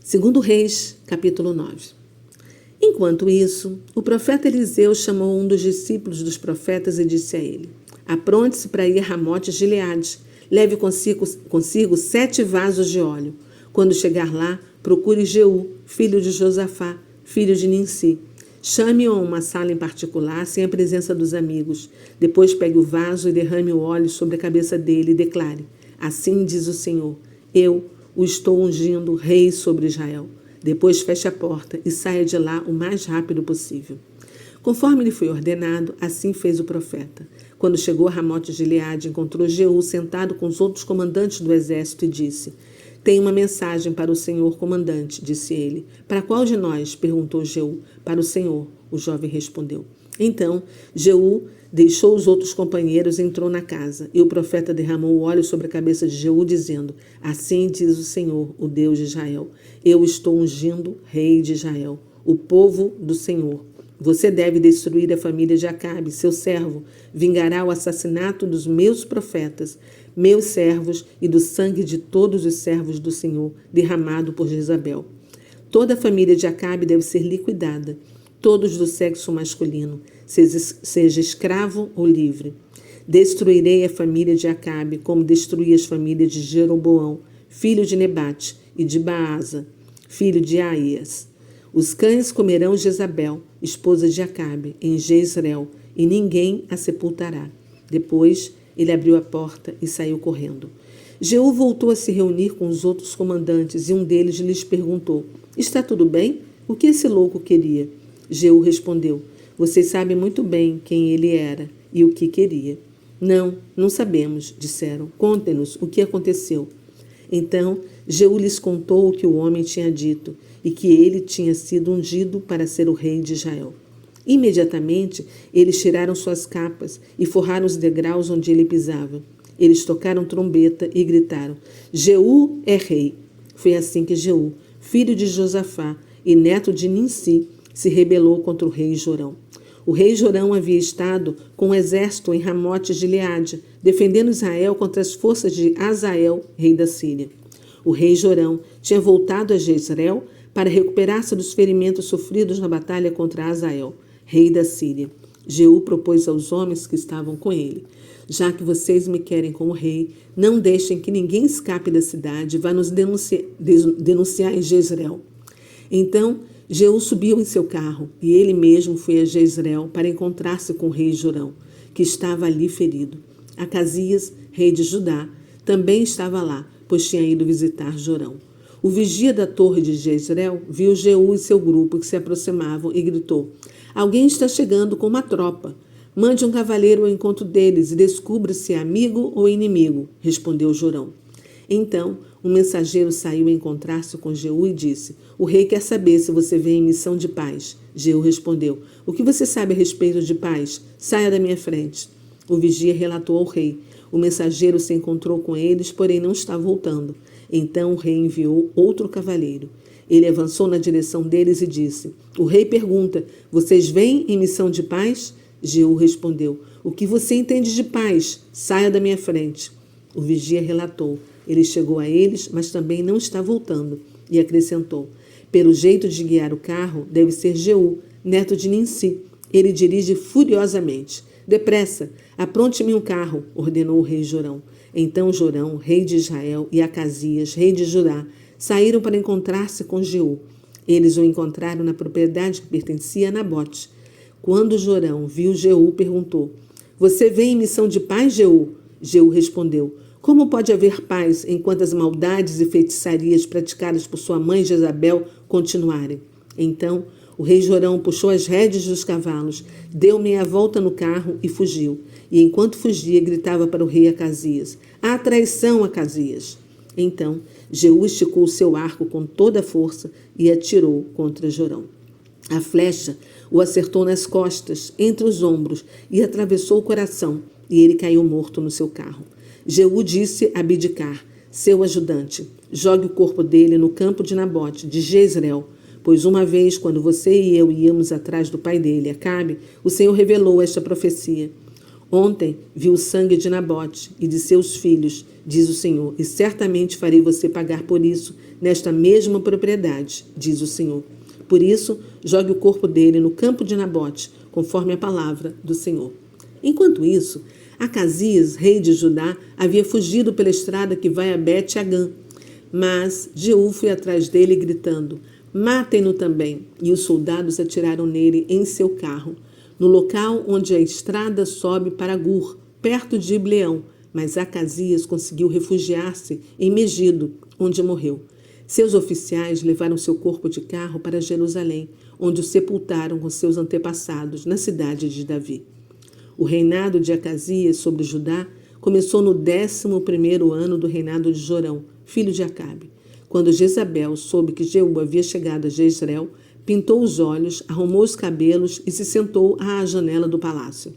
Segundo Reis, capítulo 9. Enquanto isso, o profeta Eliseu chamou um dos discípulos dos profetas e disse a ele: apronte-se para ir a Ramote-Gileade. Leve consigo 7 vasos de óleo. Quando chegar lá, procure Jeú, filho de Josafá, filho de Ninsi. Chame-o a uma sala em particular, sem a presença dos amigos. Depois pegue o vaso e derrame o óleo sobre a cabeça dele e declare: assim diz o Senhor, eu o estou ungindo rei sobre Israel. Depois feche a porta e saia de lá o mais rápido possível. Conforme lhe foi ordenado, assim fez o profeta. Quando chegou a Ramote-Gileade, encontrou Jeú sentado com os outros comandantes do exército e disse: tenho uma mensagem para o senhor comandante, disse ele. Para qual de nós? Perguntou Jeú. Para o senhor, o jovem respondeu. Então, Jeú deixou os outros companheiros e entrou na casa. E o profeta derramou o óleo sobre a cabeça de Jeú, dizendo: assim diz o Senhor, o Deus de Israel. Eu estou ungindo rei de Israel, o povo do Senhor. Você deve destruir a família de Acabe, seu servo. Vingará o assassinato dos meus profetas, meus servos e do sangue de todos os servos do Senhor, derramado por Jezabel. Toda a família de Acabe deve ser liquidada, todos do sexo masculino, seja escravo ou livre. Destruirei a família de Acabe, como destruí as famílias de Jeroboão, filho de Nebate, e de Baasa, filho de Aías. Os cães comerão Jezabel, esposa de Acabe, em Jezreel, e ninguém a sepultará. Depois ele abriu a porta e saiu correndo. Jeú voltou a se reunir com os outros comandantes e um deles lhes perguntou: está tudo bem? O que esse louco queria? Jeú respondeu: vocês sabem muito bem quem ele era e o que queria. Não sabemos, disseram. Contem-nos o que aconteceu. Então Jeú lhes contou o que o homem tinha dito e que ele tinha sido ungido para ser o rei de Israel. Imediatamente, eles tiraram suas capas e forraram os degraus onde ele pisava. Eles tocaram trombeta e gritaram: Jeú é rei. Foi assim que Jeú, filho de Josafá e neto de Ninsi, se rebelou contra o rei Jorão. O rei Jorão havia estado com um exército em Ramote-Gileade, defendendo Israel contra as forças de Hazael, rei da Síria. O rei Jorão tinha voltado a Jezreel para recuperar-se dos ferimentos sofridos na batalha contra Hazael, rei da Síria. Jeú propôs aos homens que estavam com ele: já que vocês me querem como rei, não deixem que ninguém escape da cidade e vá nos denunciar em Jezreel. Então Jeú subiu em seu carro e ele mesmo foi a Jezreel para encontrar-se com o rei Jorão, que estava ali ferido. Acasias, rei de Judá, também estava lá, pois tinha ido visitar Jorão. O vigia da torre de Jezreel viu Jeú e seu grupo que se aproximavam e gritou: alguém está chegando com uma tropa. Mande um cavaleiro ao encontro deles e descubra se é amigo ou inimigo, respondeu Jorão. Então, um mensageiro saiu a encontrar-se com Jeú e disse: o rei quer saber se você vem em missão de paz. Jeú respondeu: o que você sabe a respeito de paz? Saia da minha frente. O vigia relatou ao rei. O mensageiro se encontrou com eles, porém não está voltando. Então o rei enviou outro cavaleiro. Ele avançou na direção deles e disse: o rei pergunta: vocês vêm em missão de paz? Jeú respondeu: o que você entende de paz? Saia da minha frente. O vigia relatou: ele chegou a eles, mas também não está voltando. E acrescentou: pelo jeito de guiar o carro, deve ser Jeú, neto de Ninsi. Ele dirige furiosamente. Depressa, apronte-me um carro, ordenou o rei Jorão. Então Jorão, rei de Israel, e Acasias, rei de Judá, saíram para encontrar-se com Jeú. Eles o encontraram na propriedade que pertencia a Nabote. Quando Jorão viu Jeú, perguntou: você vem em missão de paz, Jeú? Jeú respondeu: como pode haver paz enquanto as maldades e feitiçarias praticadas por sua mãe Jezabel continuarem? Então o rei Jorão puxou as rédeas dos cavalos, deu meia volta no carro e fugiu. E enquanto fugia, gritava para o rei Acasias: há traição, Acasias! Então Jeú esticou seu arco com toda a força e atirou contra Jorão. A flecha o acertou nas costas, entre os ombros, e atravessou o coração, e ele caiu morto no seu carro. Jeú disse a Abidcar, seu ajudante: jogue o corpo dele no campo de Nabote, de Jezreel, pois uma vez, quando você e eu íamos atrás do pai dele, Acabe, o Senhor revelou esta profecia: Ontem vi o sangue de Nabote e de seus filhos, diz o Senhor, e certamente farei você pagar por isso nesta mesma propriedade, diz o Senhor. Por isso, jogue o corpo dele no campo de Nabote, conforme a palavra do Senhor. Enquanto isso, Acasias, rei de Judá, havia fugido pela estrada que vai a Bet-Agã. Mas Jeú foi atrás dele, gritando: matem-no também. E os soldados atiraram nele em seu carro, no local onde a estrada sobe para Gur, perto de Ibleão. Mas Acasias conseguiu refugiar-se em Megido, onde morreu. Seus oficiais levaram seu corpo de carro para Jerusalém, onde o sepultaram com seus antepassados, na cidade de Davi. O reinado de Acasias sobre Judá começou no 11º ano do reinado de Jorão, filho de Acabe. Quando Jezabel soube que Jeú havia chegado a Jezreel, pintou os olhos, arrumou os cabelos e se sentou à janela do palácio.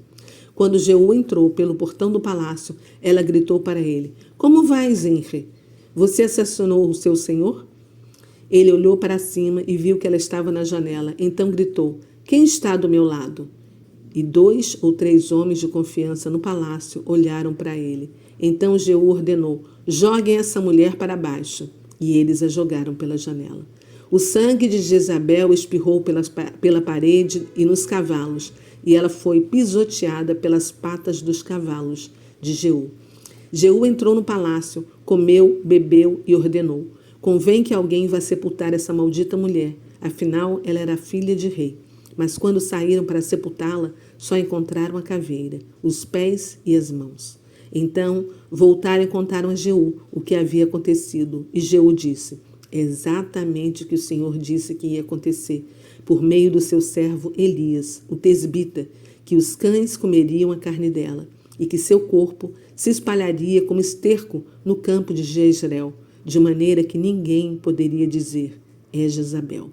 Quando Jeú entrou pelo portão do palácio, ela gritou para ele: Como vais, Enri? Você assassinou o seu senhor? Ele olhou para cima e viu que ela estava na janela. Então gritou: Quem está do meu lado? E 2 ou 3 homens de confiança no palácio olharam para ele. Então Jeú ordenou: Joguem essa mulher para baixo. E eles a jogaram pela janela. O sangue de Jezabel espirrou pela parede e nos cavalos, e ela foi pisoteada pelas patas dos cavalos de Jeú. Jeú entrou no palácio, comeu, bebeu e ordenou: Convém que alguém vá sepultar essa maldita mulher, afinal ela era filha de rei. Mas quando saíram para sepultá-la, só encontraram a caveira, os pés e as mãos. Então voltaram e contaram a Jeú o que havia acontecido. E Jeú disse: exatamente o que o Senhor disse que ia acontecer, por meio do seu servo Elias, o tesbita, que os cães comeriam a carne dela, e que seu corpo se espalharia como esterco no campo de Jezreel, de maneira que ninguém poderia dizer: é Jezabel.